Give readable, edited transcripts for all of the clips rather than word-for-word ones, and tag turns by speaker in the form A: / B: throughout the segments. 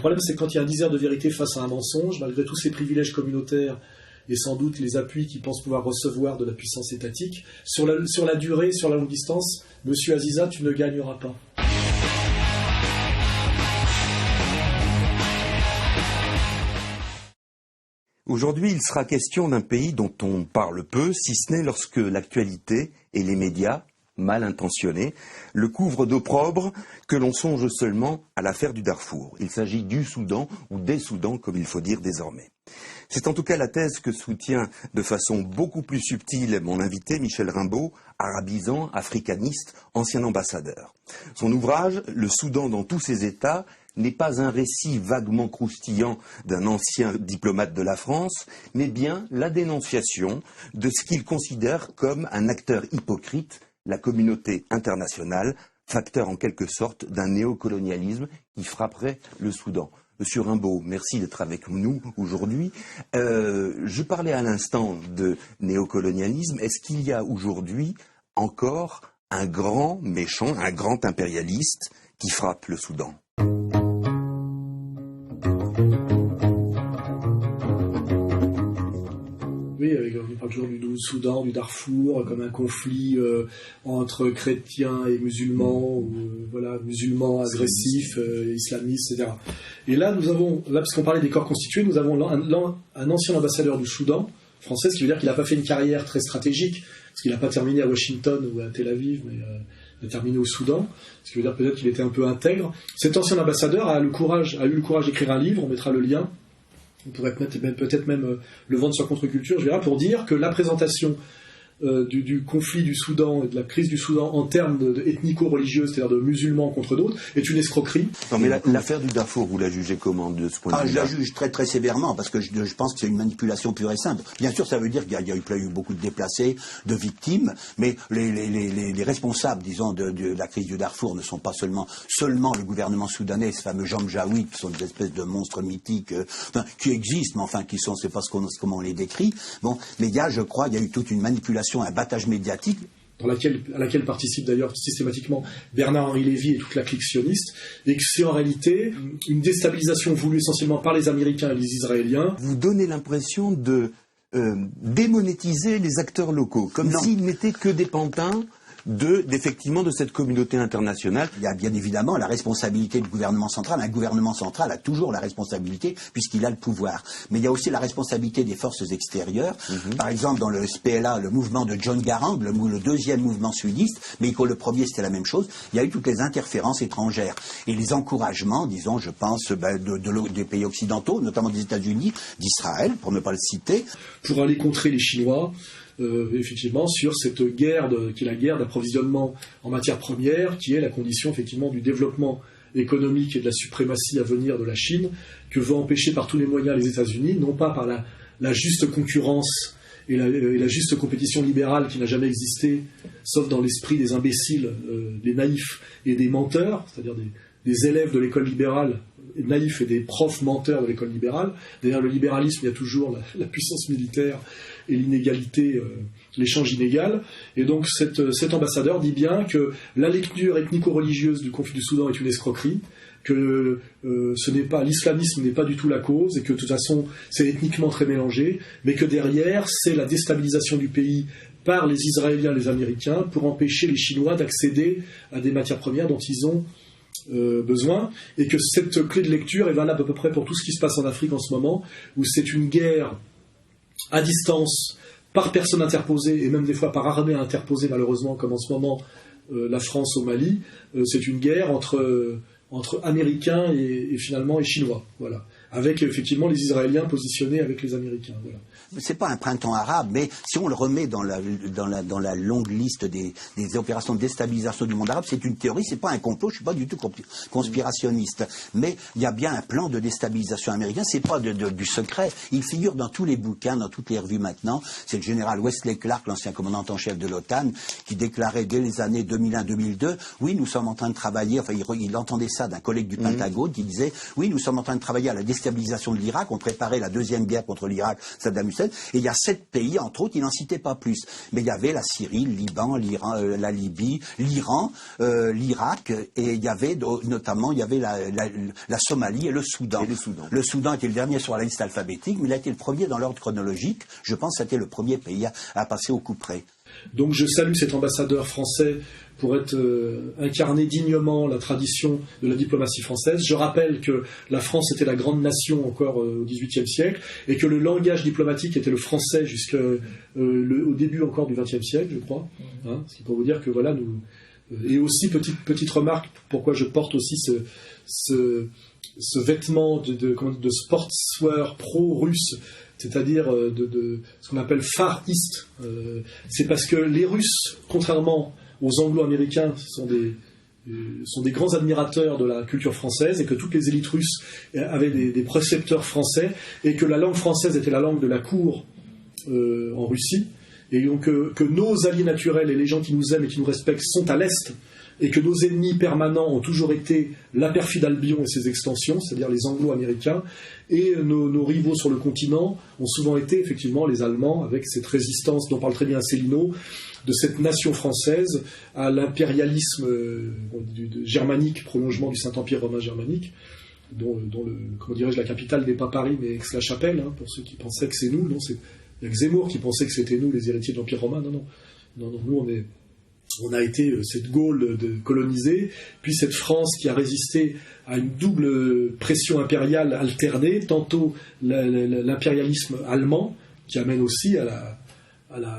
A: problème, c'est que quand il y a un diseur de vérité face à un mensonge, malgré tous ses privilèges communautaires et sans doute les appuis qu'il pense pouvoir recevoir de la puissance étatique, sur la durée, sur la longue distance, Monsieur Aziza, tu ne gagneras pas.
B: Aujourd'hui, il sera question d'un pays dont on parle peu, si ce n'est lorsque l'actualité et les médias, mal intentionnés, le couvrent d'opprobre, que l'on songe seulement à l'affaire du Darfour. Il s'agit du Soudan, ou des Soudans, comme il faut dire désormais. C'est en tout cas la thèse que soutient de façon beaucoup plus subtile mon invité Michel Rimbaud, arabisant, africaniste, ancien ambassadeur. Son ouvrage, Le Soudan dans tous ses états, n'est pas un récit vaguement croustillant d'un ancien diplomate de la France, mais bien la dénonciation de ce qu'il considère comme un acteur hypocrite, la communauté internationale, facteur en quelque sorte d'un néocolonialisme qui frapperait le Soudan. Monsieur Rimbaud, merci d'être avec nous aujourd'hui. Je parlais à l'instant de néocolonialisme. Est-ce qu'il y a aujourd'hui encore un grand méchant, un grand impérialiste qui frappe le Soudan ?
A: Oui, on parle toujours du Soudan, du Darfour, comme un conflit entre chrétiens et musulmans, musulmans agressifs, islamistes, etc. Et là, parce qu'on parlait des corps constitués, nous avons un ancien ambassadeur du Soudan, français, ce qui veut dire qu'il n'a pas fait une carrière très stratégique, parce qu'il n'a pas terminé à Washington ou à Tel Aviv, mais il a terminé au Soudan, ce qui veut dire peut-être qu'il était un peu intègre. Cet ancien ambassadeur a eu le courage d'écrire un livre, on mettra le lien. On pourrait peut-être même le vendre sur Contre-Culture, pour dire que la présentation du conflit du Soudan et de la crise du Soudan en termes ethnico-religieux, c'est-à-dire de musulmans contre d'autres, est une escroquerie.
B: Non, mais l'affaire du Darfour, vous la jugez comment de ce point de vue-là ?
C: Je la juge très très sévèrement, parce que je pense que c'est une manipulation pure et simple. Bien sûr, ça veut dire qu'il y a eu beaucoup de déplacés, de victimes, mais les responsables, disons, de la crise du Darfour ne sont pas seulement le gouvernement soudanais, ce fameux Janjaweed, qui sont des espèces de monstres mythiques, qui existent, mais enfin qui sont, c'est pas comment on les décrit. Bon, mais il y a eu toute une manipulation, un battage médiatique
A: à laquelle participe d'ailleurs systématiquement Bernard-Henri Lévy et toute la clique sioniste, et que c'est en réalité une déstabilisation voulue essentiellement par les Américains et les Israéliens.
B: Vous donnez l'impression de démonétiser les acteurs locaux, comme s'ils n'étaient que des pantins effectivement de cette communauté internationale.
C: Il y a bien évidemment la responsabilité du gouvernement central. Un gouvernement central a toujours la responsabilité puisqu'il a le pouvoir. Mais il y a aussi la responsabilité des forces extérieures. Par exemple, dans le SPLA, le mouvement de John Garang, le deuxième mouvement sudiste, mais le premier c'était la même chose, il y a eu toutes les interférences étrangères et les encouragements, disons, je pense, des pays occidentaux, notamment des États-Unis, d'Israël, pour ne pas le citer.
A: Pour aller contrer les Chinois, effectivement, sur cette guerre qui est la guerre d'approvisionnement en matières premières, qui est la condition effectivement du développement économique et de la suprématie à venir de la Chine, que veut empêcher par tous les moyens les États-Unis, non pas par la juste concurrence et la juste compétition libérale qui n'a jamais existé, sauf dans l'esprit des imbéciles, des naïfs et des menteurs, c'est-à-dire des élèves de l'école libérale naïfs et des profs menteurs de l'école libérale. Derrière le libéralisme, il y a toujours la puissance militaire et l'inégalité, l'échange inégal. Et donc cet ambassadeur dit bien que la lecture ethnico-religieuse du conflit du Soudan est une escroquerie, que l'islamisme n'est pas du tout la cause, et que de toute façon c'est ethniquement très mélangé, mais que derrière c'est la déstabilisation du pays par les Israéliens et les Américains pour empêcher les Chinois d'accéder à des matières premières dont ils ont besoin, et que cette clé de lecture est valable à peu près pour tout ce qui se passe en Afrique en ce moment, où c'est une guerre à distance, par personne interposée, et même des fois par armée interposée malheureusement, comme en ce moment la France au Mali. C'est une guerre entre Américains et finalement et Chinois, voilà, avec effectivement les Israéliens positionnés avec les Américains, voilà.
C: C'est pas un printemps arabe, mais si on le remet dans la longue liste des opérations de déstabilisation du monde arabe, c'est une théorie, c'est pas un complot, je suis pas du tout conspirationniste. Mais il y a bien un plan de déstabilisation américain, c'est pas du secret. Il figure dans tous les bouquins, dans toutes les revues maintenant. C'est le général Wesley Clark, l'ancien commandant en chef de l'OTAN, qui déclarait dès les années 2001-2002, oui, nous sommes en train de travailler, enfin il entendait ça d'un collègue du Pentagone qui disait, oui, nous sommes en train de travailler à la déstabilisation de l'Irak, on préparait la deuxième guerre contre l'Irak, Saddam Hussein, et il y a 7 pays, entre autres, il n'en citait pas plus. Mais il y avait la Syrie, le Liban, l'Iran, la Libye, l'Iran, l'Irak, et il y avait notamment la Somalie et le Soudan. Le Soudan était le dernier sur la liste alphabétique, mais il a été le premier dans l'ordre chronologique. Je pense que c'était le premier pays à passer au coup près.
A: Donc je salue cet ambassadeur français pour être incarné dignement la tradition de la diplomatie française. Je rappelle que la France était la grande nation encore au XVIIIe siècle et que le langage diplomatique était le français jusqu'au début encore du XXe siècle, je crois. Hein, ce qui pour vous dire que voilà, nous... Et aussi, petite remarque, pourquoi je porte aussi ce vêtement de sportswear pro-russe, c'est-à-dire de ce qu'on appelle Far East. C'est parce que les Russes, contrairement aux Anglo-Américains, sont des grands admirateurs de la culture française et que toutes les élites russes avaient des précepteurs français et que la langue française était la langue de la cour en Russie. Et donc que nos alliés naturels et les gens qui nous aiment et qui nous respectent sont à l'Est, et que nos ennemis permanents ont toujours été la perfide Albion et ses extensions, c'est-à-dire les Anglo-Américains, et nos rivaux sur le continent ont souvent été effectivement les Allemands, avec cette résistance dont parle très bien Asselineau, de cette nation française à l'impérialisme germanique, prolongement du Saint-Empire romain germanique, dont la capitale n'est pas Paris mais Aix-la-Chapelle, hein, pour ceux qui pensaient que c'est nous, non, il y a que Zemmour qui pensait que c'était nous les héritiers de l'Empire romain. Non, nous on a été cette Gaule colonisée, puis cette France qui a résisté à une double pression impériale alternée, tantôt l'impérialisme allemand, qui amène aussi à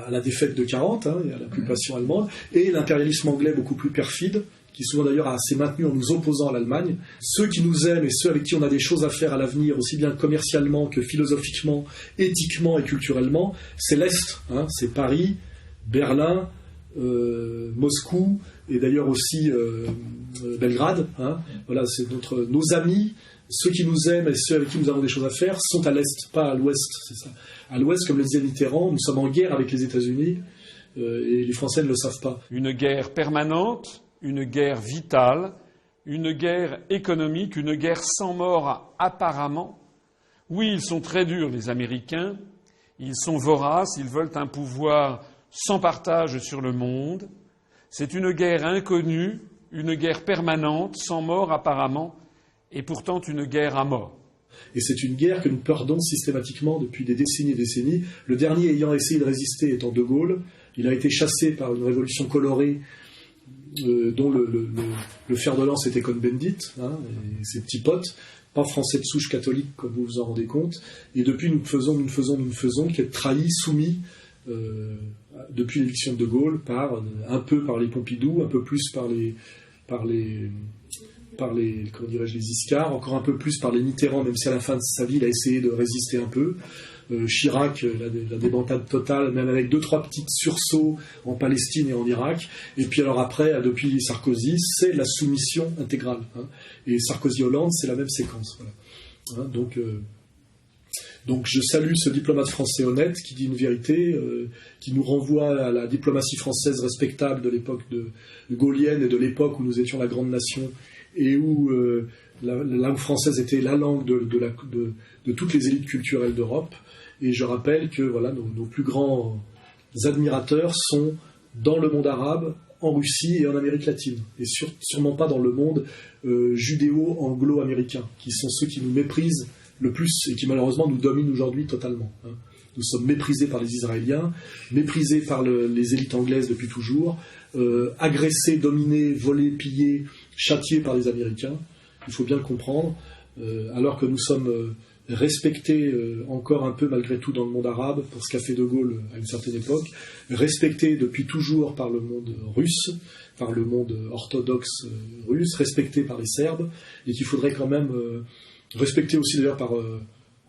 A: la défaite de 40, hein, et à l'occupation allemande, et l'impérialisme anglais beaucoup plus perfide, qui souvent d'ailleurs s'est maintenu en nous opposant à l'Allemagne. Ceux qui nous aiment et ceux avec qui on a des choses à faire à l'avenir, aussi bien commercialement que philosophiquement, éthiquement et culturellement, c'est l'Est, hein, c'est Paris, Berlin, Moscou et d'ailleurs aussi Belgrade. Hein. Voilà, c'est nos amis, ceux qui nous aiment et ceux avec qui nous avons des choses à faire sont à l'Est, pas à l'Ouest. C'est ça. À l'Ouest, comme le disait Mitterrand, nous sommes en guerre avec les États-Unis et les Français ne le savent pas.
D: Une guerre permanente, une guerre vitale, une guerre économique, une guerre sans mort apparemment. Oui, ils sont très durs, les Américains. Ils sont voraces, ils veulent un pouvoir sans partage sur le monde. C'est une guerre inconnue, une guerre permanente, sans mort apparemment, et pourtant une guerre à mort.
A: Et c'est une guerre que nous perdons systématiquement depuis des décennies et décennies. Le dernier ayant essayé de résister étant De Gaulle, il a été chassé par une révolution colorée dont le fer de lance était Cohn-Bendit, hein, et ses petits potes, pas français de souche catholique comme vous vous en rendez compte. Et depuis nous ne faisons qu'être trahis, soumis, depuis l'élection de De Gaulle, un peu par les Pompidou, un peu plus par les comment dirais-je, les Giscard, encore un peu plus par les Mitterrand, même si à la fin de sa vie il a essayé de résister un peu. Chirac, la débandade totale, même avec 2-3 petits sursauts en Palestine et en Irak. Et puis alors après, depuis Sarkozy, c'est la soumission intégrale. Hein. Et Sarkozy-Hollande, c'est la même séquence. Voilà. Hein, donc je salue ce diplomate français honnête qui dit une vérité, qui nous renvoie à la diplomatie française respectable de l'époque gaulienne et de l'époque où nous étions la grande nation et où la langue française était la langue de toutes les élites culturelles d'Europe. Et je rappelle que voilà, nos plus grands admirateurs sont dans le monde arabe, en Russie et en Amérique latine, et sûrement pas dans le monde judéo-anglo-américain, qui sont ceux qui nous méprisent le plus et qui malheureusement nous dominent aujourd'hui totalement. Hein. Nous sommes méprisés par les Israéliens, méprisés par les élites anglaises depuis toujours, agressés, dominés, volés, pillés, châtiés par les Américains. Il faut bien le comprendre, alors que nous sommes respectés encore un peu malgré tout dans le monde arabe, pour ce qu'a fait De Gaulle à une certaine époque, respectés depuis toujours par le monde russe, par le monde orthodoxe russe, respectés par les Serbes, et qu'il faudrait quand même respecter aussi d'ailleurs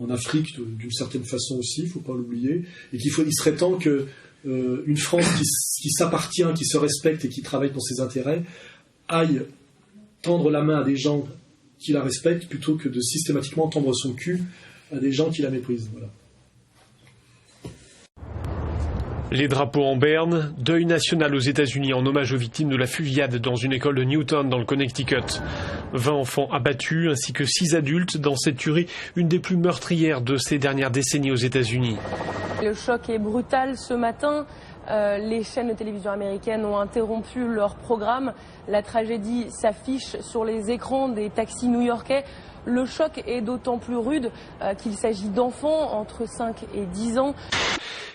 A: en Afrique d'une certaine façon aussi, il ne faut pas l'oublier, et il serait temps que une France qui s'appartient, qui se respecte et qui travaille pour ses intérêts, aille tendre la main à des gens qui la respectent plutôt que de systématiquement tendre son cul à des gens qui la méprisent. Voilà.
E: Les drapeaux en berne, deuil national aux États-Unis en hommage aux victimes de la fusillade dans une école de Newton dans le Connecticut. 20 enfants abattus ainsi que 6 adultes dans cette tuerie, une des plus meurtrières de ces dernières décennies aux États-Unis.
F: Le choc est brutal ce matin. Les chaînes de télévision américaines ont interrompu leur programme. La tragédie s'affiche sur les écrans des taxis new-yorkais. Le choc est d'autant plus rude qu'il s'agit d'enfants entre 5 et 10 ans.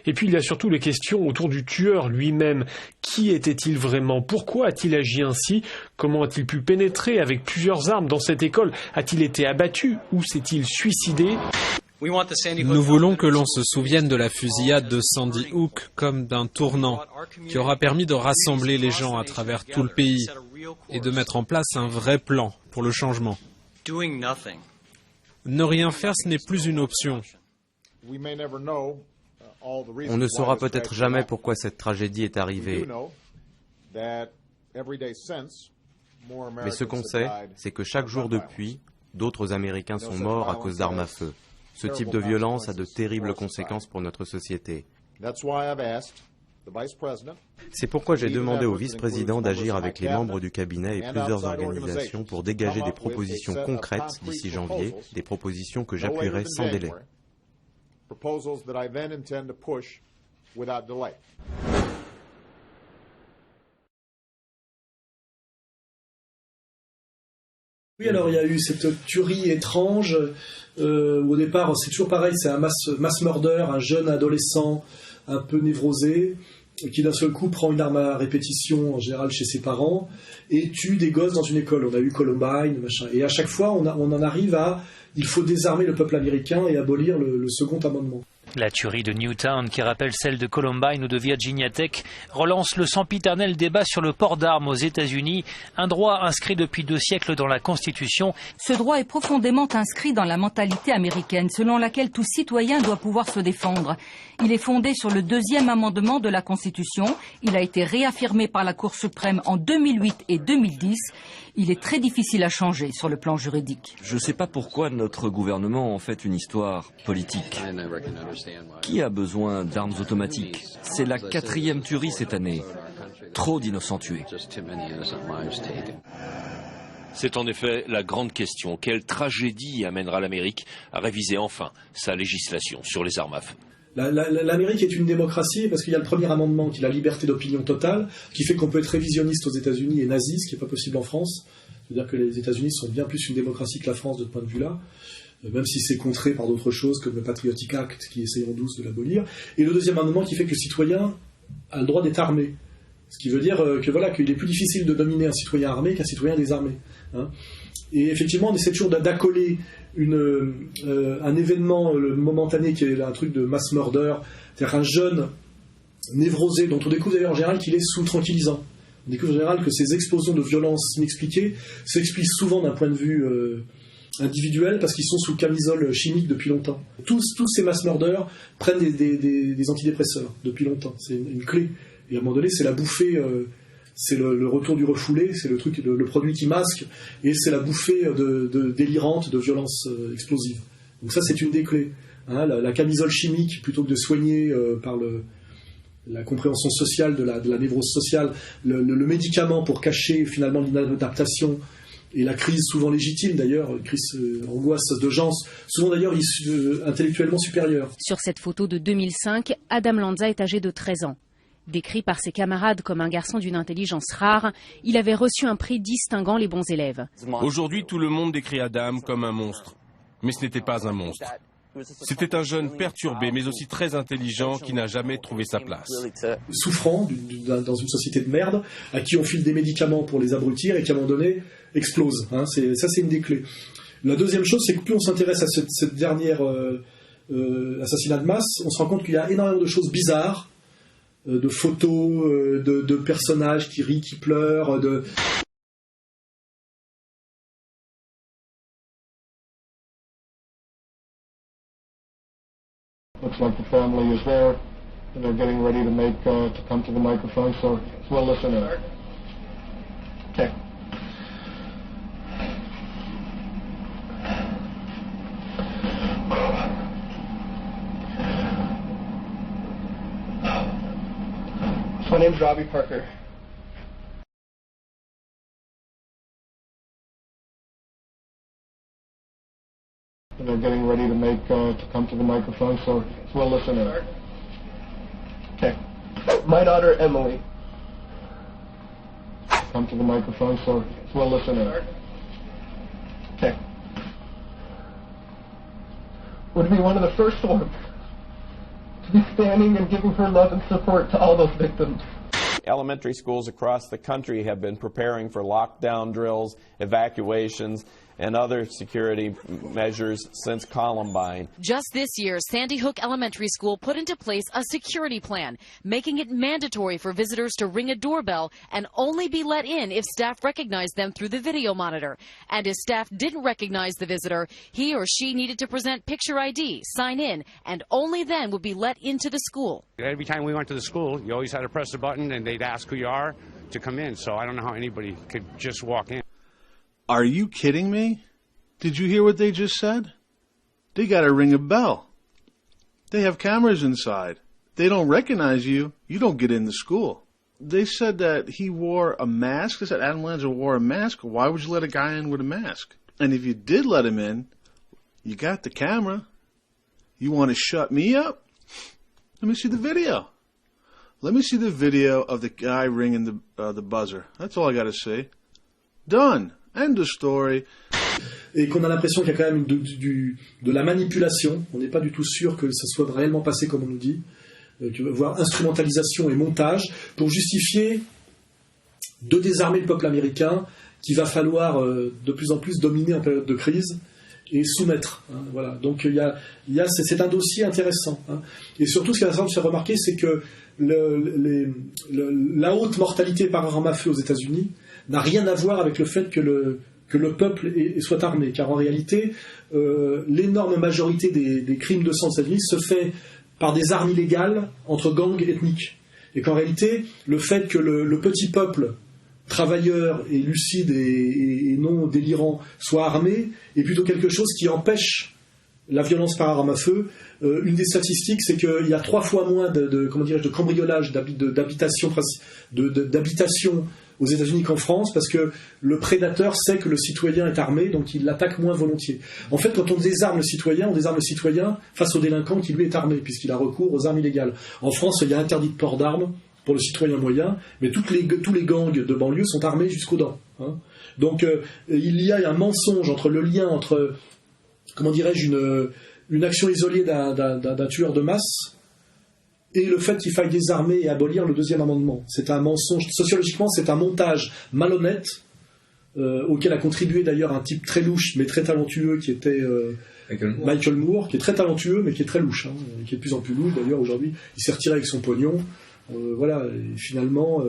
E: Et puis il y a surtout les questions autour du tueur lui-même. Qui était-il vraiment? Pourquoi a-t-il agi ainsi? Comment a-t-il pu pénétrer avec plusieurs armes dans cette école? A-t-il été abattu ou s'est-il suicidé?
G: Nous voulons que l'on se souvienne de la fusillade de Sandy Hook comme d'un tournant qui aura permis de rassembler les gens à travers tout le pays et de mettre en place un vrai plan pour le changement. Ne rien faire, ce n'est plus une option.
H: On ne saura peut-être jamais pourquoi cette tragédie est arrivée. Mais ce qu'on sait, c'est que chaque jour depuis, d'autres Américains sont morts à cause d'armes à feu. Ce type de violence a de terribles conséquences pour notre société. C'est pourquoi j'ai demandé au vice-président d'agir avec les membres du cabinet et plusieurs organisations pour dégager des propositions concrètes d'ici janvier, des propositions que j'appuierai sans délai.
A: Oui, alors il y a eu cette tuerie étrange. Au départ, c'est toujours pareil, c'est un mass murder, un jeune adolescent un peu névrosé, qui d'un seul coup prend une arme à répétition, en général chez ses parents, et tue des gosses dans une école. On a eu Columbine, machin. Et à chaque fois, on en arrive à il faut désarmer le peuple américain et abolir le Second Amendement.
I: La tuerie de Newtown, qui rappelle celle de Columbine ou de Virginia Tech, relance le sempiternel débat sur le port d'armes aux États-Unis, un droit inscrit depuis 2 siècles dans la Constitution.
J: Ce droit est profondément inscrit dans la mentalité américaine, selon laquelle tout citoyen doit pouvoir se défendre. Il est fondé sur le 2e amendement de la Constitution. Il a été réaffirmé par la Cour suprême en 2008 et 2010. Il est très difficile à changer sur le plan juridique.
K: Je ne sais pas pourquoi notre gouvernement en fait une histoire politique. Qui a besoin d'armes automatiques? C'est la 4e tuerie cette année. Trop d'innocents tués.
L: C'est en effet la grande question. Quelle tragédie amènera l'Amérique à réviser enfin sa législation sur les armes à feu?
A: L'Amérique est une démocratie parce qu'il y a le premier amendement qui est la liberté d'opinion totale, qui fait qu'on peut être révisionniste aux États-Unis et nazi, ce qui n'est pas possible en France. C'est-à-dire que les États-Unis sont bien plus une démocratie que la France de ce point de vue-là, même si c'est contré par d'autres choses comme le Patriotic Act qui essayeront tous de l'abolir. Et le deuxième amendement qui fait que le citoyen a le droit d'être armé. Ce qui veut dire que voilà, qu'il est plus difficile de dominer un citoyen armé qu'un citoyen désarmé. Hein. Et effectivement, on essaie toujours d'accoler un événement momentané qui est un truc de mass murder, c'est-à-dire un jeune névrosé dont on découvre d'ailleurs en général qu'il est sous tranquillisant. On découvre en général que ces explosions de violence inexpliquées s'expliquent souvent d'un point de vue individuel parce qu'ils sont sous camisole chimique depuis longtemps. Tous ces mass murders prennent des antidépresseurs depuis longtemps. C'est une clé. Et à un moment donné, c'est la bouffée, c'est le retour du refoulé, c'est le produit qui masque, et c'est la bouffée délirante de violence explosive. Donc ça, c'est une des clés. Hein, la camisole chimique, plutôt que de soigner par la compréhension sociale de la névrose sociale, le médicament pour cacher finalement l'inadaptation et la crise souvent légitime d'ailleurs, crise angoisse de gens, souvent d'ailleurs intellectuellement supérieure.
M: Sur cette photo de 2005, Adam Lanza est âgé de 13 ans. Décrit par ses camarades comme un garçon d'une intelligence rare, il avait reçu un prix distinguant les bons élèves.
N: Aujourd'hui, tout le monde décrit Adam comme un monstre. Mais ce n'était pas un monstre. C'était un jeune perturbé, mais aussi très intelligent, qui n'a jamais trouvé sa place.
A: Souffrant dans une société de merde, à qui on file des médicaments pour les abrutir et qui, à un moment donné, explose. Hein, ça, c'est une des clés. La deuxième chose, c'est que plus on s'intéresse à cette dernière assassinat de masse, on se rend compte qu'il y a énormément de choses bizarres, de photos, de personnages qui rient, qui pleurent,
O: Looks like the family is there, and they're getting ready to come to the microphone, so we'll listen in. Okay. name's Robbie Parker. And they're getting ready to to come to the microphone, so we'll listen in. Okay. My daughter Emily. Come to the microphone, so we'll listen in. Okay. Would be one of the first ones to be standing and giving her love and support to all those victims.
P: Elementary schools across the country have been preparing for lockdown drills, evacuations, and other security measures since Columbine.
Q: Just this year, Sandy Hook Elementary School put into place a security plan, making it mandatory for visitors to ring a doorbell and only be let in if staff recognized them through the video monitor. And if staff didn't recognize the visitor, he or she needed to present picture ID, sign in, and only then would be let into the school.
R: Every time we went to the school, you always had to press the button and they'd ask who you are to come in. So I don't know how anybody could just walk in.
S: Are you kidding me? Did you hear what they just said? They got to ring a bell. They have cameras inside. They don't recognize you. You don't get in the school. They said that he wore a mask. They said Adam Lanza wore a mask. Why would you let a guy in with a mask? And if you did let him in, you got the camera. You want to shut me up? Let me see the video. Let me see the video of the guy ringing the buzzer. That's all I got to say. Done. End of story.
A: Et qu'on a l'impression qu'il y a quand même de la manipulation. On n'est pas du tout sûr que ça soit réellement passé comme on nous dit, voire instrumentalisation et montage pour justifier de désarmer le peuple américain qu'il va falloir de plus en plus dominer en période de crise et soumettre. Hein, voilà. Donc c'est un dossier intéressant. Hein. Et surtout, ce qui est intéressant de faire remarquer, c'est que la haute mortalité par arme à feu aux États-Unis n'a rien à voir avec le fait que le peuple soit armé, car en réalité, l'énorme majorité des crimes de sang aux États-Unis se fait par des armes illégales entre gangs ethniques. Et qu'en réalité, le fait que le petit peuple travailleur et lucide et non délirant soit armé est plutôt quelque chose qui empêche la violence par arme à feu. Une des statistiques, c'est qu'il y a 3 fois moins de cambriolage d'habitation aux États-Unis qu'en France, parce que le prédateur sait que le citoyen est armé, donc il l'attaque moins volontiers. En fait, quand on désarme le citoyen, on désarme le citoyen face au délinquant qui lui est armé, puisqu'il a recours aux armes illégales. En France, il y a interdit de port d'armes pour le citoyen moyen, mais tous les gangs de banlieue sont armés jusqu'aux dents. Hein. Donc il y a un mensonge entre le lien entre, comment dirais-je, une action isolée d'un tueur de masse et le fait qu'il faille désarmer et abolir le 2e amendement. C'est un mensonge. Sociologiquement, c'est un montage malhonnête auquel a contribué d'ailleurs un type très louche mais très talentueux qui était Michael Moore, qui est très talentueux mais qui est très louche, hein, qui est de plus en plus louche d'ailleurs aujourd'hui. Il s'est retiré avec son pognon. Voilà, et finalement,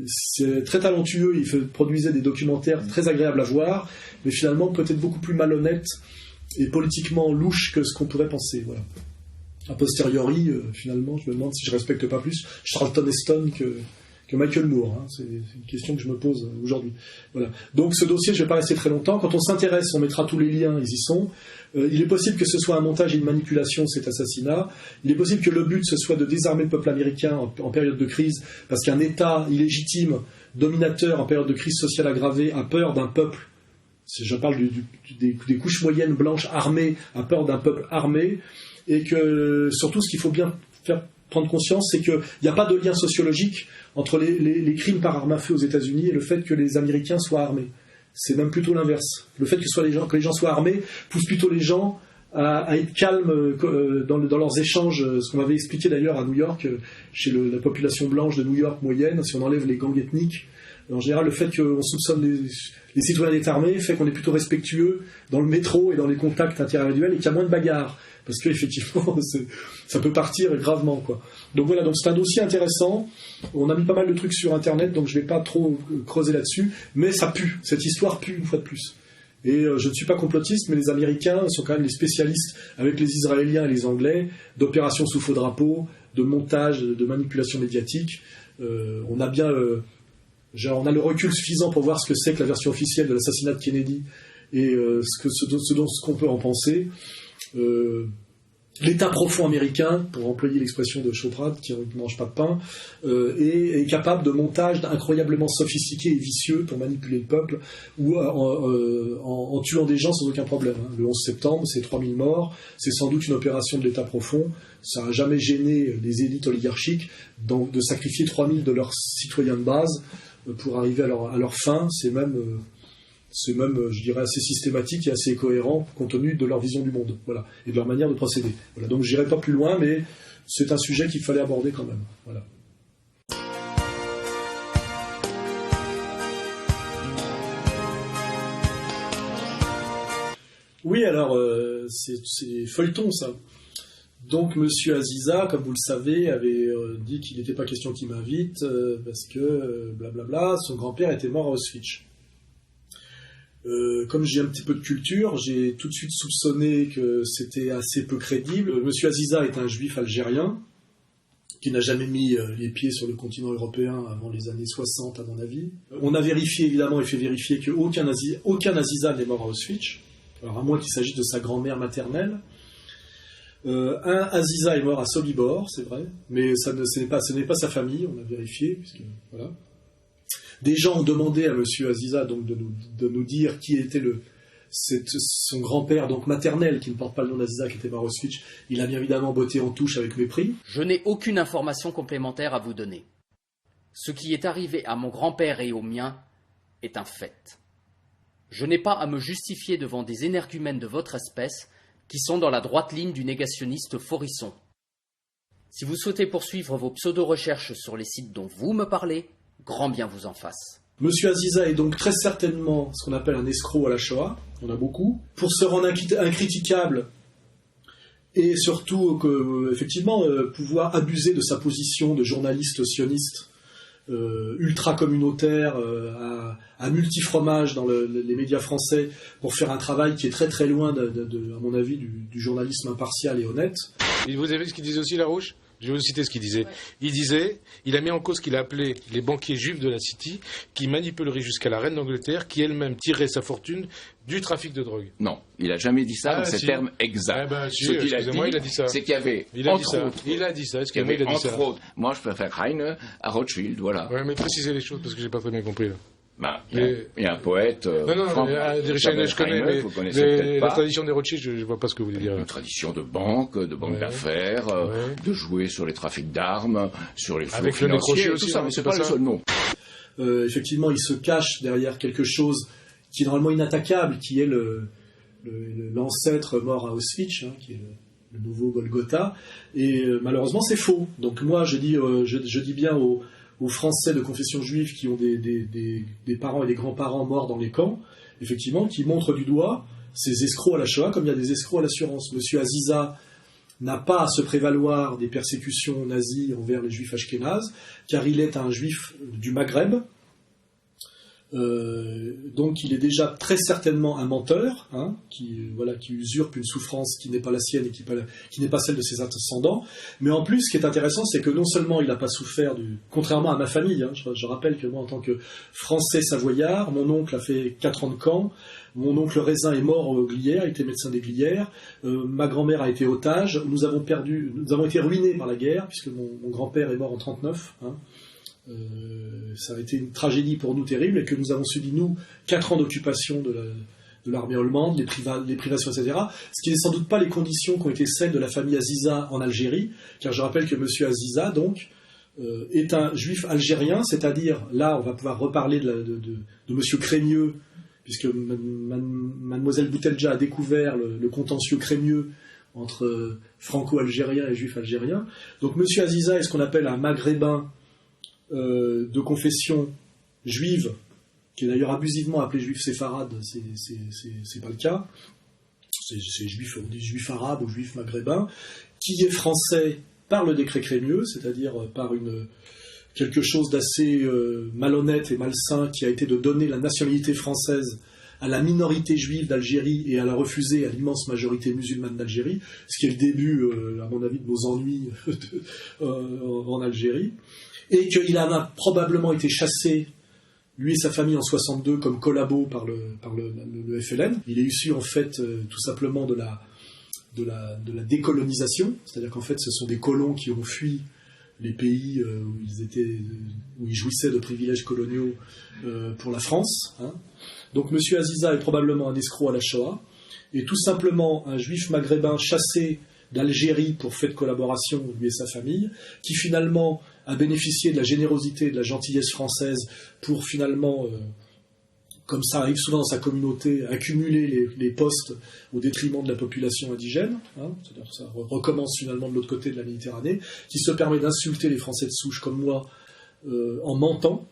A: c'est très talentueux. Il produisait des documentaires très agréables à voir, mais finalement peut-être beaucoup plus malhonnête et politiquement louche que ce qu'on pourrait penser. Voilà. A posteriori, finalement, je me demande si je respecte pas plus Charlton Heston que Michael Moore. Hein. C'est une question que je me pose aujourd'hui. Voilà. Donc ce dossier, je ne vais pas rester très longtemps. Quand on s'intéresse, on mettra tous les liens, ils y sont. Il est possible que ce soit un montage et une manipulation, cet assassinat. Il est possible que le but, ce soit de désarmer le peuple américain en période de crise, parce qu'un État illégitime, dominateur en période de crise sociale aggravée, a peur d'un peuple. Je parle des couches moyennes blanches armées, a peur d'un peuple armé. Et que surtout ce qu'il faut bien prendre conscience, c'est qu'il n'y a pas de lien sociologique entre les crimes par arme à feu aux États-Unis et le fait que les Américains soient armés. C'est même plutôt l'inverse. Le fait que les gens soient armés pousse plutôt les gens à être calmes dans leurs échanges, ce qu'on m'avait expliqué d'ailleurs à New York, chez la population blanche de New York moyenne, si on enlève les gangs ethniques. En général, le fait qu'on soupçonne les citoyens d'être armés fait qu'on est plutôt respectueux dans le métro et dans les contacts interindividuels et qu'il y a moins de bagarres. Parce qu'effectivement, ça peut partir gravement, quoi. Donc voilà, donc c'est un dossier intéressant. On a mis pas mal de trucs sur Internet, donc je ne vais pas trop creuser là-dessus. Mais ça pue. Cette histoire pue une fois de plus. Et je ne suis pas complotiste, mais les Américains sont quand même les spécialistes, avec les Israéliens et les Anglais, d'opérations sous faux drapeau, de montage, de manipulation médiatique. On a bien... on a le recul suffisant pour voir ce que c'est que la version officielle de l'assassinat de Kennedy et ce qu'on peut en penser. l'État profond américain, pour employer l'expression de Chauprade, qui ne mange pas de pain, est capable de montages incroyablement sophistiqués et vicieux pour manipuler le peuple, ou en tuant des gens sans aucun problème. Le 11 septembre, c'est 3000 morts, c'est sans doute une opération de l'État profond. Ça n'a jamais gêné les élites oligarchiques de sacrifier 3000 de leurs citoyens de base pour arriver à leur fin. C'est même, je dirais, assez systématique et assez cohérent compte tenu de leur vision du monde, voilà, et de leur manière de procéder. Voilà, donc je n'irai pas plus loin, mais c'est un sujet qu'il fallait aborder quand même. Voilà. Oui, alors, c'est feuilleton, ça. Donc, Monsieur Aziza, comme vous le savez, avait dit qu'il n'était pas question qu'il m'invite, parce que, blablabla, son grand-père était mort à Auschwitz. Comme j'ai un petit peu de culture, j'ai tout de suite soupçonné que c'était assez peu crédible. Monsieur Aziza est un juif algérien qui n'a jamais mis les pieds sur le continent européen avant les années 60, à mon avis. On a vérifié, évidemment, et fait vérifier qu'aucun Aziza n'est mort à Auschwitz, alors à moins qu'il s'agisse de sa grand-mère maternelle. Un Aziza est mort à Sobibor, c'est vrai, mais ce n'est pas sa famille, on a vérifié, puisque voilà. Des gens ont demandé à M. Aziza donc, de nous dire qui était son grand-père, donc maternel, qui ne porte pas le nom d'Aziza, qui était mort à Auschwitz. Il a bien évidemment botté en touche avec mépris.
T: Je n'ai aucune information complémentaire à vous donner. Ce qui est arrivé à mon grand-père et au mien est un fait. Je n'ai pas à me justifier devant des énergumènes de votre espèce qui sont dans la droite ligne du négationniste Forisson. Si vous souhaitez poursuivre vos pseudo-recherches sur les sites dont vous me parlez, grand bien vous en fasse.
A: Monsieur Aziza est donc très certainement ce qu'on appelle un escroc à la Shoah, on a beaucoup, pour se rendre incritiquable et surtout effectivement pouvoir abuser de sa position de journaliste sioniste ultra-communautaire à multi-fromage dans les médias français pour faire un travail qui est très très loin, à mon avis, du journalisme impartial et honnête.
U: Et vous avez vu ce qu'il disait aussi, Larouche ? Je vais vous citer ce qu'il disait. Il a mis en cause ce qu'il a appelé les banquiers juifs de la City, qui manipuleraient jusqu'à la reine d'Angleterre, qui elle-même tirerait sa fortune du trafic de drogue.
V: Non, il n'a jamais dit ça dans ces termes exacts.
U: Ce qu'il a dit,
V: c'est qu'il y avait, entre autres...
U: Il a dit ça, excusez-moi, il a dit ça.
V: Moi, je préfère Heine à Rothschild, voilà.
U: Oui, mais précisez les choses, parce que je n'ai pas très bien compris, là.
V: Il y a un poète...
U: je connais, mais la tradition des Rothschild, je ne vois pas ce que vous voulez dire.
V: Une tradition de banque d'affaires, de jouer sur les trafics d'armes, sur les flux financiers, tout ça, mais c'est pas le seul nom.
A: Effectivement, il se cache derrière quelque chose qui est normalement inattaquable, qui est l'ancêtre mort à Auschwitz, qui est le nouveau Golgotha, et malheureusement c'est faux. Donc moi je dis bien aux Français de confession juive qui ont des parents et des grands-parents morts dans les camps, effectivement, qui montrent du doigt ces escrocs à la Shoah comme il y a des escrocs à l'assurance. Monsieur Aziza n'a pas à se prévaloir des persécutions nazies envers les juifs ashkénazes, car il est un juif du Maghreb. Donc il est déjà très certainement un menteur, qui usurpe une souffrance qui n'est pas la sienne et qui n'est pas celle de ses ascendants. Mais en plus, ce qui est intéressant, c'est que non seulement il n'a pas souffert contrairement à ma famille, je rappelle que moi, en tant que Français savoyard, mon oncle a fait 4 ans de camp, mon oncle Raisin est mort aux Glières, il était médecin des Glières, ma grand-mère a été otage, nous avons été ruinés par la guerre, puisque mon grand-père est mort en 1939, ça a été une tragédie pour nous terrible, et que nous avons subi, nous, 4 ans d'occupation de l'armée allemande, les privations, etc. Ce qui n'est sans doute pas les conditions qui ont été celles de la famille Aziza en Algérie, car je rappelle que M. Aziza, donc, est un juif algérien, c'est-à-dire, là, on va pouvoir reparler de M. Crémieux, puisque Mademoiselle Boutelja a découvert le contentieux crémieux entre franco-algériens et juifs algériens. Donc M. Aziza est ce qu'on appelle un maghrébin de confession juive, qui est d'ailleurs abusivement appelé juif séfarade, c'est pas le cas, c'est juif arabe ou juif maghrébin, qui est français par le décret Crémieux, c'est-à-dire par quelque chose d'assez malhonnête et malsain qui a été de donner la nationalité française à la minorité juive d'Algérie et à la refuser à l'immense majorité musulmane d'Algérie, ce qui est le début, à mon avis, de nos ennuis en Algérie, et qu'il a probablement été chassé, lui et sa famille, en 62 comme collabo par le FLN. Il est issu en fait tout simplement de de la décolonisation, c'est-à-dire qu'en fait ce sont des colons qui ont fui les pays où ils jouissaient de privilèges coloniaux pour la France. Hein. Donc M. Aziza est probablement un escroc à la Shoah, et tout simplement un juif maghrébin chassé d'Algérie pour fait de collaboration, lui et sa famille, qui finalement a bénéficié de la générosité et de la gentillesse française pour finalement, comme ça arrive souvent dans sa communauté, accumuler les postes au détriment de la population indigène. Hein, c'est-à-dire que ça recommence finalement de l'autre côté de la Méditerranée, qui se permet d'insulter les Français de souche comme moi en mentant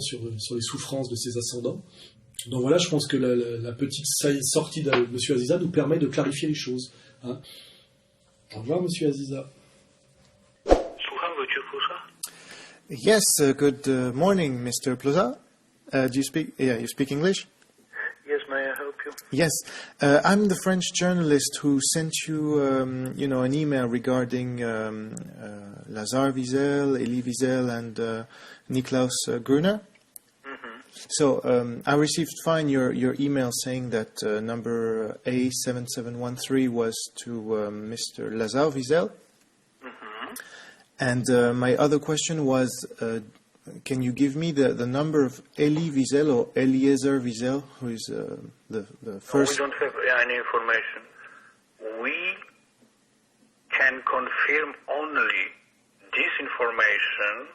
A: sur les souffrances de ses ascendants. Donc voilà, je pense que la petite sortie de M. Aziza nous permet de clarifier les choses. Hein. Au revoir, M. Aziza.
B: Yes, good morning, Mr. Plaza. Do you speak? Yeah, you speak English?
C: Yes, may I help you?
B: Yes, I'm the French journalist who sent you, an email regarding Lazare Wiesel, Elie Wiesel, and Niklaus Gruner. So I received your email saying that number A7713 was to Mr. Lazare Wiesel. And my other question was, can you give me the number of Elie Wiesel or Eliezer Wiesel, who is the first?
C: No, we don't have any information. We can confirm only this information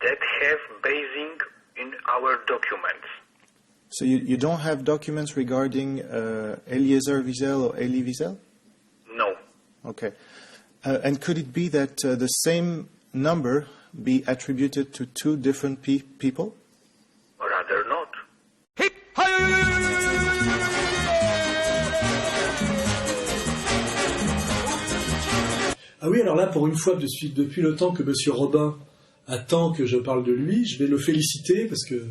C: that have basing in our documents.
B: So you don't have documents regarding Eliezer Wiesel or Elie Wiesel?
C: No.
B: Okay. And could it be that the same number be attributed to two different people?
C: Rather not.
A: Ah oui, alors là, pour une fois, depuis le temps que M. Robin attend que je parle de lui, je vais le féliciter, parce que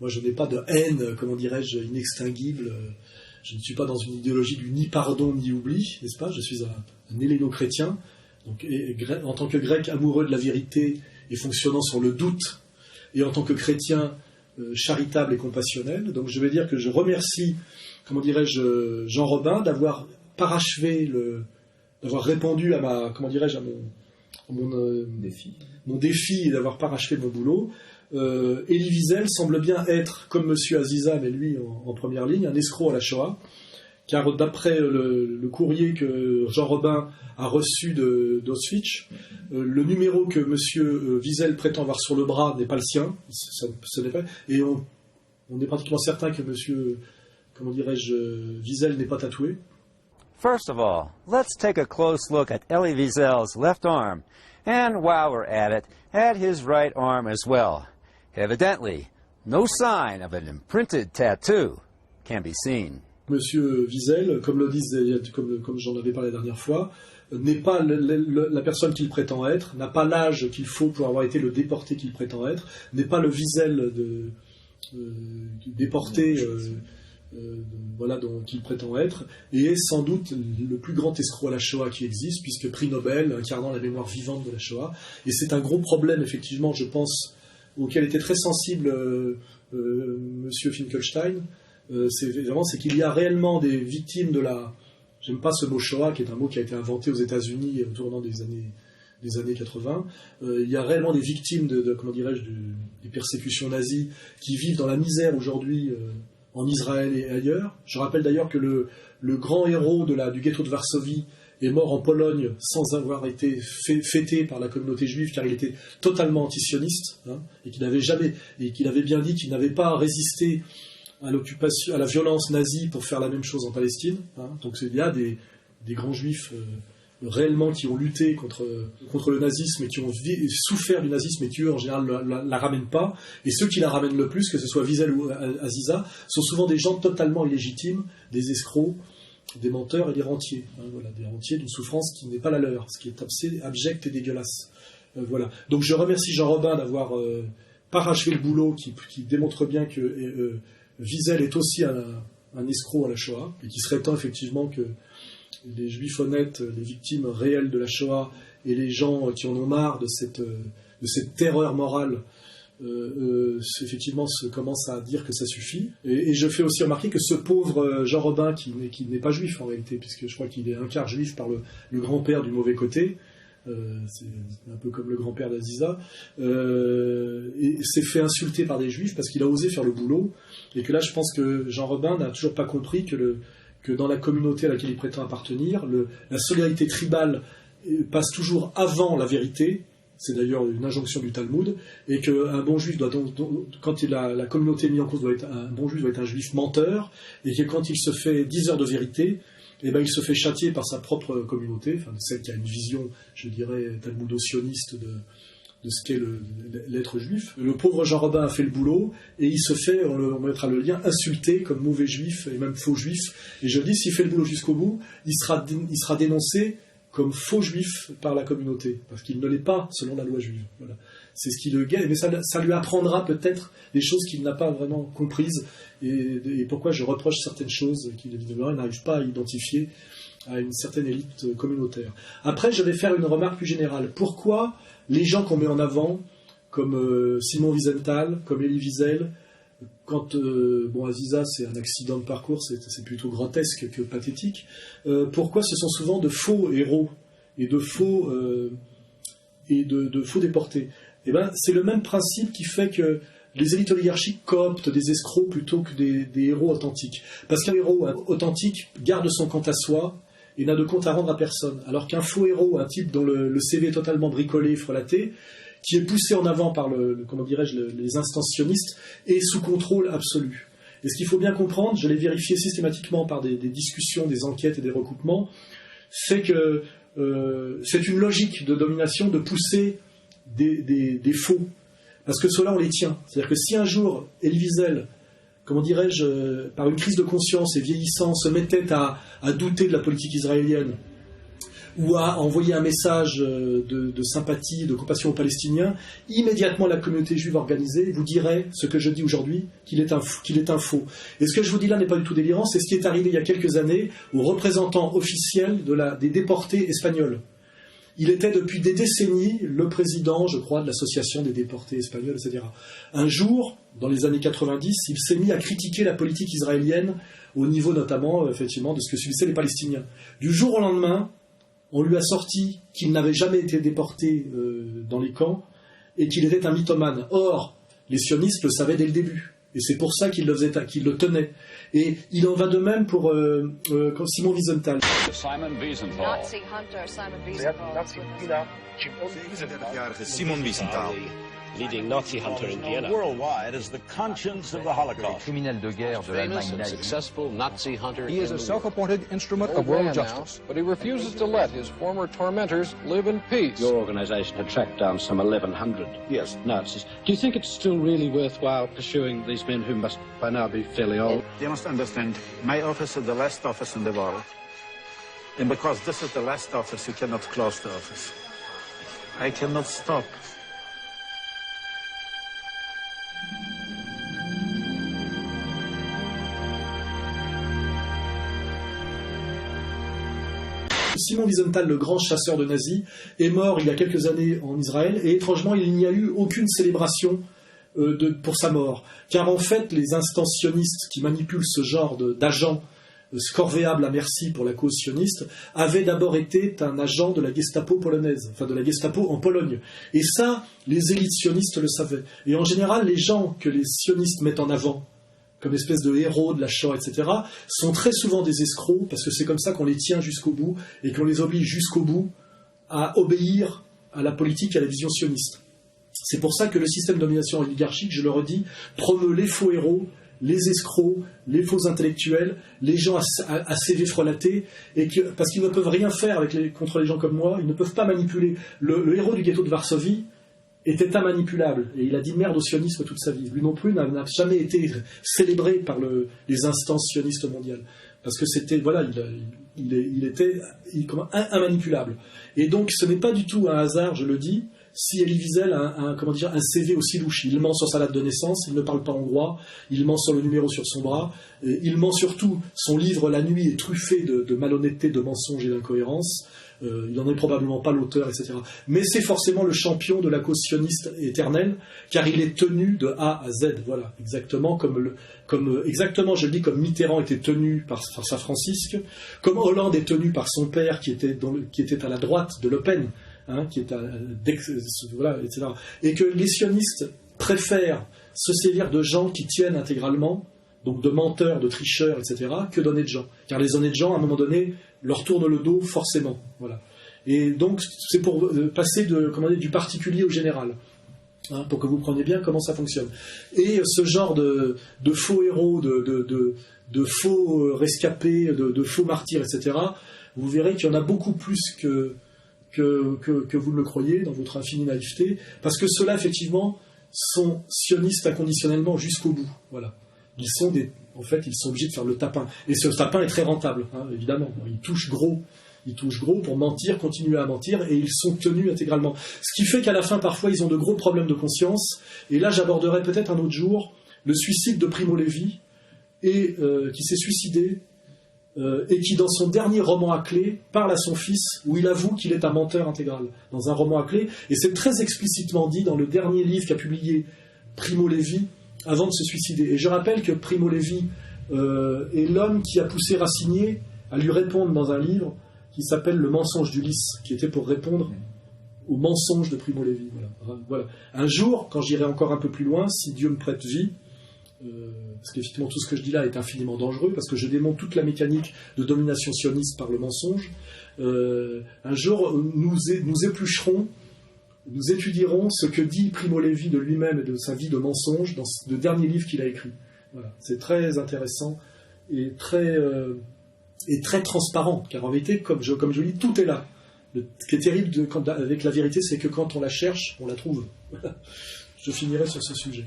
A: moi, je n'ai pas de haine, comment dirais-je, inextinguible. Je ne suis pas dans une idéologie du ni pardon ni oubli, n'est-ce pas? Je suis un helléno-chrétien, donc, en tant que grec amoureux de la vérité et fonctionnant sur le doute, et en tant que chrétien charitable et compassionnel. Donc je vais dire que je remercie, comment dirais-je, Jean Robin d'avoir parachevé, d'avoir répondu à mon défi et d'avoir parachevé mon boulot. Elie Wiesel semble bien être, comme M. Aziza, mais lui en première ligne, un escroc à la Shoah, car d'après le courrier que Jean Robin a reçu d'Auschwitz, le numéro que M. Wiesel prétend avoir sur le bras n'est pas le sien, ce n'est pas, et on est pratiquement certain que M. Wiesel n'est pas tatoué.
W: First of all, let's take a close look at Elie Wiesel's left arm, and while we're at it, at his right arm as well. Evidently, no sign of an imprinted tattoo can be seen.
A: Monsieur Wiesel, comme j'en avais parlé la dernière fois, n'est pas la personne qu'il prétend être, n'a pas l'âge qu'il faut pour avoir été le déporté qu'il prétend être, n'est pas le Wiesel déporté dont il prétend être, et est sans doute le plus grand escroc à la Shoah qui existe, puisque prix Nobel, incarnant la mémoire vivante de la Shoah. Et c'est un gros problème, effectivement, je pense, auquel était très sensible Monsieur Finkelstein. C'est qu'il y a réellement des victimes de la... J'aime pas ce mot Shoah, qui est un mot qui a été inventé aux États-Unis au tournant des années 80. Il y a réellement des victimes des persécutions nazies qui vivent dans la misère aujourd'hui en Israël et ailleurs. Je rappelle d'ailleurs que le grand héros du ghetto de Varsovie est mort en Pologne sans avoir été fêté par la communauté juive, car il était totalement antisioniste, hein, et qu'il avait bien dit qu'il n'avait pas résisté à l'occupation, à la violence nazie pour faire la même chose en Palestine. Hein. Donc il y a des grands juifs réellement qui ont lutté contre le nazisme et qui ont souffert du nazisme et qui eux en général la ramènent pas. Et ceux qui la ramènent le plus, que ce soit Wiesel ou Aziza, sont souvent des gens totalement illégitimes, des escrocs, des menteurs et des rentiers. Hein, voilà, des rentiers d'une souffrance qui n'est pas la leur, ce qui est assez abject et dégueulasse. Voilà. Donc je remercie Jean Robin d'avoir parachevé le boulot qui démontre bien que Wiesel est aussi un escroc à la Shoah, et qu'il serait temps effectivement que les juifs honnêtes, les victimes réelles de la Shoah, et les gens qui en ont marre de cette terreur morale effectivement commence à dire que ça suffit. Et je fais aussi remarquer que ce pauvre Jean Robin, qui n'est pas juif en réalité, puisque je crois qu'il est un quart juif par le grand-père du mauvais côté, c'est un peu comme le grand-père d'Aziza, et s'est fait insulter par des juifs parce qu'il a osé faire le boulot, et que là je pense que Jean Robin n'a toujours pas compris que dans la communauté à laquelle il prétend appartenir, la solidarité tribale passe toujours avant la vérité. C'est d'ailleurs une injonction du Talmud, et qu'un bon juif doit donc quand la communauté mise en cause un bon juif doit être un juif menteur, et que quand il se fait 10 heures de vérité, eh ben il se fait châtier par sa propre communauté, enfin celle qui a une vision, je dirais, talmudo-sioniste de ce qu'est l'être juif. Le pauvre Jean Robin a fait le boulot, et il se fait, on mettra le lien, insulté comme mauvais juif et même faux juif. Et je dis, s'il fait le boulot jusqu'au bout, il sera dénoncé comme faux juif par la communauté, parce qu'il ne l'est pas selon la loi juive. Voilà. C'est ce qui le gagne, mais ça lui apprendra peut-être des choses qu'il n'a pas vraiment comprises, et pourquoi je reproche certaines choses qu'il évidemment n'arrive pas à identifier à une certaine élite communautaire. Après, je vais faire une remarque plus générale. Pourquoi les gens qu'on met en avant, comme Simon Wiesenthal, comme Elie Wiesel, quand Aziza c'est un accident de parcours, c'est plutôt grotesque que pathétique. Pourquoi ce sont souvent de faux héros et de faux déportés? Eh ben, c'est le même principe qui fait que les élites oligarchiques cooptent des escrocs plutôt que des héros authentiques. Parce qu'un héros authentique garde son compte à soi et n'a de compte à rendre à personne. Alors qu'un faux héros, un type dont le CV est totalement bricolé et frelaté, qui est poussé en avant par les instances sionistes, est sous contrôle absolu. Et ce qu'il faut bien comprendre, je l'ai vérifié systématiquement par des discussions, des enquêtes et des recoupements, c'est que c'est une logique de domination de pousser des faux. Parce que ceux-là, on les tient. C'est-à-dire que si un jour, Elie Wiesel, par une crise de conscience et vieillissant, se mettait à douter de la politique israélienne, ou à envoyer un message de sympathie, de compassion aux Palestiniens, immédiatement la communauté juive organisée vous dirait ce que je dis aujourd'hui, qu'il est un faux. Et ce que je vous dis là n'est pas du tout délirant, c'est ce qui est arrivé il y a quelques années aux représentants officiels des déportés espagnols. Il était depuis des décennies le président, je crois, de l'association des déportés espagnols, etc. Un jour, dans les années 90, il s'est mis à critiquer la politique israélienne au niveau notamment, effectivement, de ce que subissaient les Palestiniens. Du jour au lendemain, on lui a sorti qu'il n'avait jamais été déporté dans les camps et qu'il était un mythomane. Or, les sionistes le savaient dès le début. Et c'est pour ça qu'ils le tenaient. Et il en va de même pour Simon Wiesenthal.
D: Simon Wiesenthal. Simon Wiesenthal. Leading Nazi hunter in Vienna. Worldwide as the conscience of the Holocaust. Criminel de guerre de l'Allemagne nazie. Successful Nazi hunter. He is a self-appointed instrument of world justice. But he refuses to let his former tormentors live in peace. Your organization had tracked down some 1,100 Nazis. Do you think it's still really worthwhile pursuing these men who must by now be fairly old?
E: You must understand, my office is the last office in the world. And because this is the last office, you cannot close the office. I cannot stop.
A: Simon Wiesenthal, le grand chasseur de nazis, est mort il y a quelques années en Israël, et étrangement, il n'y a eu aucune célébration pour sa mort. Car en fait, les instances sionistes qui manipulent ce genre d'agents corvéables à merci pour la cause sioniste avaient d'abord été un agent de la Gestapo polonaise, enfin de la Gestapo en Pologne. Et ça, les élites sionistes le savaient. Et en général, les gens que les sionistes mettent en avant, comme espèce de héros de la Shoah, etc., sont très souvent des escrocs, parce que c'est comme ça qu'on les tient jusqu'au bout, et qu'on les oblige jusqu'au bout à obéir à la politique et à la vision sioniste. C'est pour ça que le système de domination oligarchique, je le redis, promeut les faux héros, les escrocs, les faux intellectuels, les gens à CV frelaté, parce qu'ils ne peuvent rien faire contre les gens comme moi, ils ne peuvent pas manipuler. Le héros du ghetto de Varsovie était immanipulable, et il a dit merde au sionisme toute sa vie. Lui non plus n'a jamais été célébré par les instances sionistes mondiales, parce que c'était, voilà, il était immanipulable. Et donc ce n'est pas du tout un hasard, je le dis, si Elie Wiesel a un CV aussi louche. Il ment sur sa date de naissance, il ne parle pas hongrois, il ment sur le numéro sur son bras, il ment surtout, son livre La Nuit est truffé de malhonnêteté, de mensonges et d'incohérences. il n'en est probablement pas l'auteur, etc. Mais c'est forcément le champion de la cause sioniste éternelle, car il est tenu de A à Z, voilà, exactement exactement, je le dis, comme Mitterrand était tenu par Saint Francisque, comme Hollande est tenu par son père qui était à la droite de Le Pen, hein, voilà, etc. Et que les sionistes préfèrent se sévir de gens qui tiennent intégralement, donc de menteurs, de tricheurs, etc., que d'honnêtes gens. Car les honnêtes gens, à un moment donné, leur tournent le dos forcément. Voilà. Et donc, c'est pour passer du particulier au général, hein, pour que vous preniez bien comment ça fonctionne. Et ce genre de faux héros, de faux rescapés, de faux martyrs, etc., vous verrez qu'il y en a beaucoup plus que vous ne le croyez dans votre infinie naïveté, parce que ceux-là, effectivement, sont sionistes inconditionnellement jusqu'au bout. Voilà. Ils sont obligés de faire le tapin. Et ce tapin est très rentable, hein, évidemment. Ils touchent gros pour mentir, continuer à mentir, et ils sont tenus intégralement. Ce qui fait qu'à la fin, parfois, ils ont de gros problèmes de conscience. Et là, j'aborderai peut-être un autre jour le suicide de Primo Levi, qui s'est suicidé, et qui, dans son dernier roman à clé, parle à son fils, où il avoue qu'il est un menteur intégral, dans un roman à clé. Et c'est très explicitement dit dans le dernier livre qu'a publié Primo Levi, avant de se suicider. Et je rappelle que Primo Levi est l'homme qui a poussé Racinier à lui répondre dans un livre qui s'appelle Le mensonge d'Ulysse, qui était pour répondre au mensonge de Primo Levi. Voilà. Un jour, quand j'irai encore un peu plus loin, si Dieu me prête vie, parce qu'effectivement tout ce que je dis là est infiniment dangereux, parce que je démontre toute la mécanique de domination sioniste par le mensonge, un jour nous éplucherons, nous étudierons ce que dit Primo Levi de lui-même et de sa vie de mensonge dans le dernier livre qu'il a écrit. Voilà. C'est très intéressant et très transparent, car en vérité, comme je dis, tout est là. Ce qui est terrible avec la vérité, c'est que quand on la cherche, on la trouve. Je finirai sur ce sujet.